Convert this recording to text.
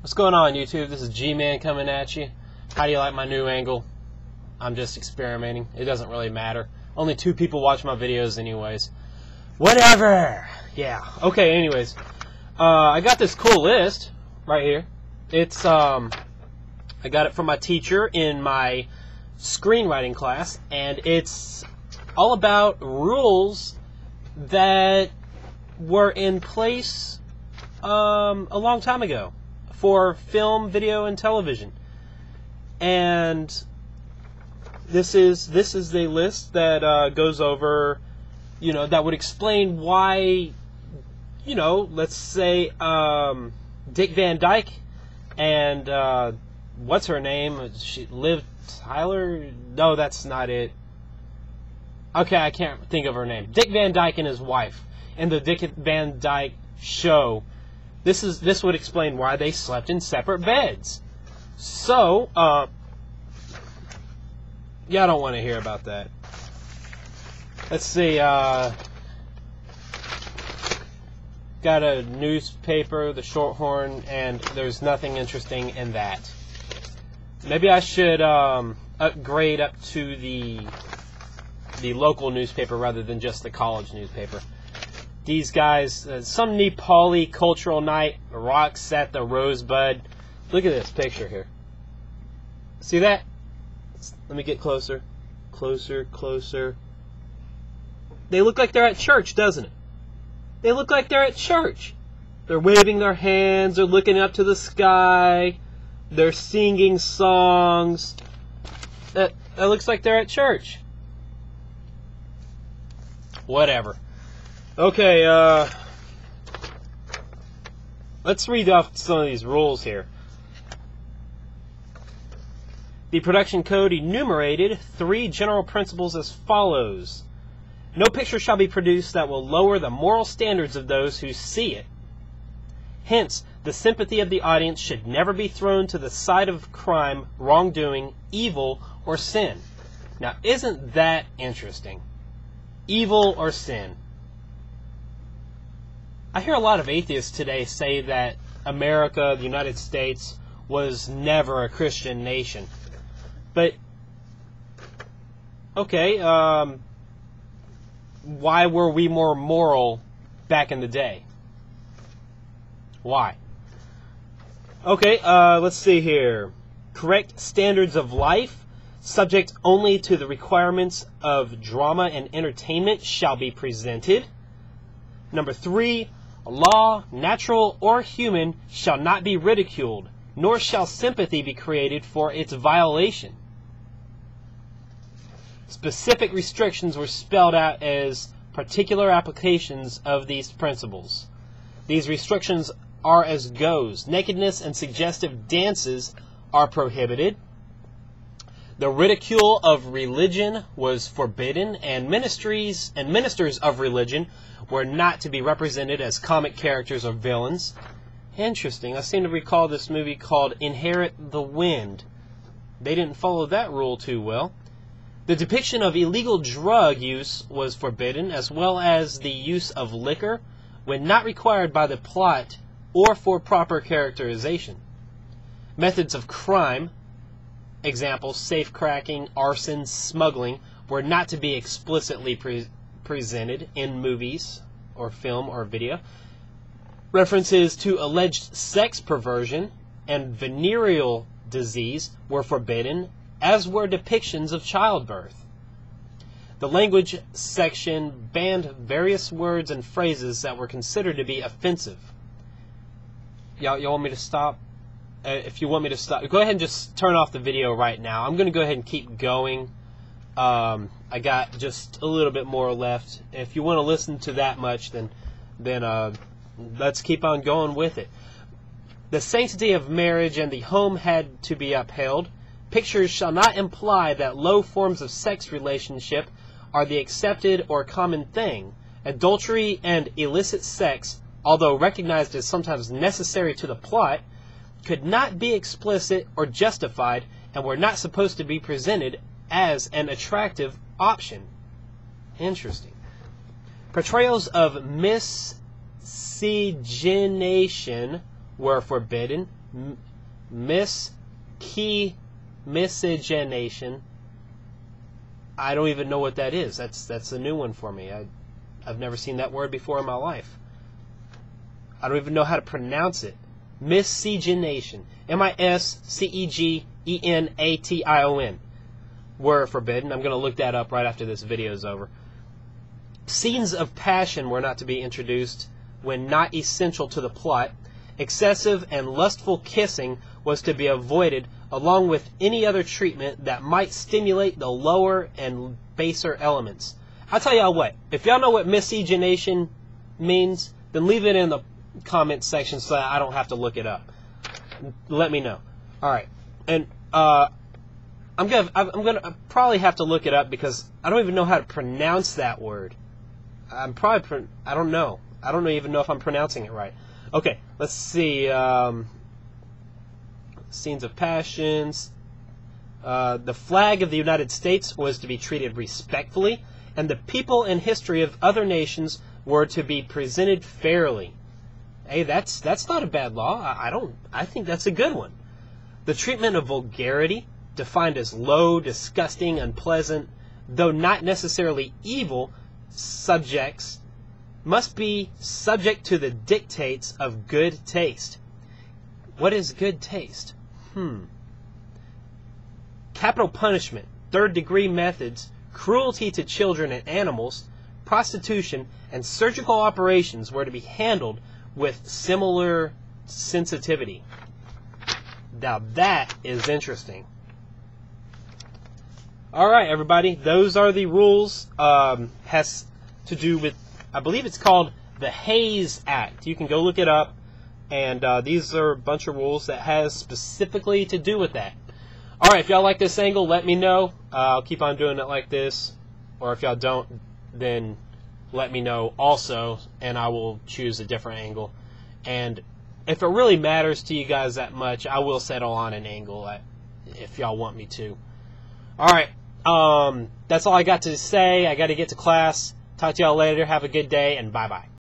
What's going on, YouTube? This is Gman coming at you. How do you like my new angle? I'm just experimenting. It doesn't really matter. Only 2 people watch my videos anyways. Whatever! Yeah. Okay, anyways. I got this cool list right here. It's, I got it from my teacher in my screenwriting class, and it's all about rules that were in place a long time ago for film, video, and television. And this is the list that goes over, that would explain why, let's say Dick Van Dyke and what's her name? Liv Tyler? No, that's not it. Okay, I can't think of her name. Dick Van Dyke and his wife in the Dick Van Dyke show. This would explain why they slept in separate beds. So, yeah, I don't want to hear about that. Let's see, got a newspaper, the Shorthorn, and there's nothing interesting in that. Maybe I should upgrade up to the local newspaper rather than just the college newspaper. These guys, some Nepali cultural night, rocks at the Rosebud. Look at this picture here. See that? Let me get closer. Closer. They look like they're at church, doesn't it? They look like they're at church. They're waving their hands, they're looking up to the sky, they're singing songs. That looks like they're at church. Whatever. Okay, let's read off some of these rules here. The production code enumerated 3 general principles as follows. No picture shall be produced that will lower the moral standards of those who see it. Hence, the sympathy of the audience should never be thrown to the side of crime, wrongdoing, evil, or sin. Now, isn't that interesting? Evil or sin? I hear a lot of atheists today say that America, the United States, was never a Christian nation. But, okay, why were we more moral back in the day? Why? Okay, let's see here. Correct standards of life, subject only to the requirements of drama and entertainment, shall be presented. Number 3, law, natural or human, shall not be ridiculed, nor shall sympathy be created for its violation. Specific restrictions were spelled out as particular applications of these principles. These restrictions are as goes. Nakedness and suggestive dances are prohibited. The ridicule of religion was forbidden, and ministers of religion were not to be represented as comic characters or villains. Interesting. I seem to recall this movie called Inherit the Wind. They didn't follow that rule too well. The depiction of illegal drug use was forbidden, as well as the use of liquor when not required by the plot or for proper characterization. Methods of crime, examples, safecracking, arson, smuggling, were not to be explicitly presented in movies or film or video. References to alleged sex perversion and venereal disease were forbidden, as were depictions of childbirth. The language section banned various words and phrases that were considered to be offensive. Y'all want me to stop? If you want me to stop, go ahead and just turn off the video right now. I'm going to go ahead and keep going. I got just a little bit more left. If you want to listen to that much, then let's keep on going with it. The sanctity of marriage and the home had to be upheld. Pictures shall not imply that low forms of sex relationship are the accepted or common thing. Adultery and illicit sex, although recognized as sometimes necessary to the plot, could not be explicit or justified, and were not supposed to be presented as an attractive option. Interesting. Portrayals of miscegenation were forbidden. Miscegenation. I don't even know what that is. That's a new one for me. I've never seen that word before in my life. I don't even know how to pronounce it. Miscegenation. Miscegenation. Were forbidden. I'm going to look that up right after this video is over. Scenes of passion were not to be introduced when not essential to the plot. Excessive and lustful kissing was to be avoided, along with any other treatment that might stimulate the lower and baser elements. I'll tell y'all what, if y'all know what miscegenation means, then leave it in the comments section so I don't have to look it up. Let me know. Alright, and I'm gonna probably have to look it up because I don't even know how to pronounce that word. I don't know. I don't even know if I'm pronouncing it right. Okay, let's see. Scenes of passions. The flag of the United States was to be treated respectfully, and the people and history of other nations were to be presented fairly. Hey, that's not a bad law. I think that's a good one. The treatment of vulgarity, defined as low, disgusting, unpleasant, though not necessarily evil, subjects must be subject to the dictates of good taste. What is good taste? Capital punishment, third-degree methods, cruelty to children and animals, prostitution, and surgical operations were to be handled with similar sensitivity. Now that is interesting. Alright, everybody, those are the rules. Has to do with, I believe it's called the Hayes Act. You can go look it up, and these are a bunch of rules that has specifically to do with that. Alright, if y'all like this angle, let me know. I'll keep on doing it like this, or if y'all don't, then let me know also, and I will choose a different angle. And if it really matters to you guys that much, I will settle on an angle if y'all want me to. Alright, that's all I got to say. I got to get to class. Talk to y'all later. Have a good day, and bye-bye.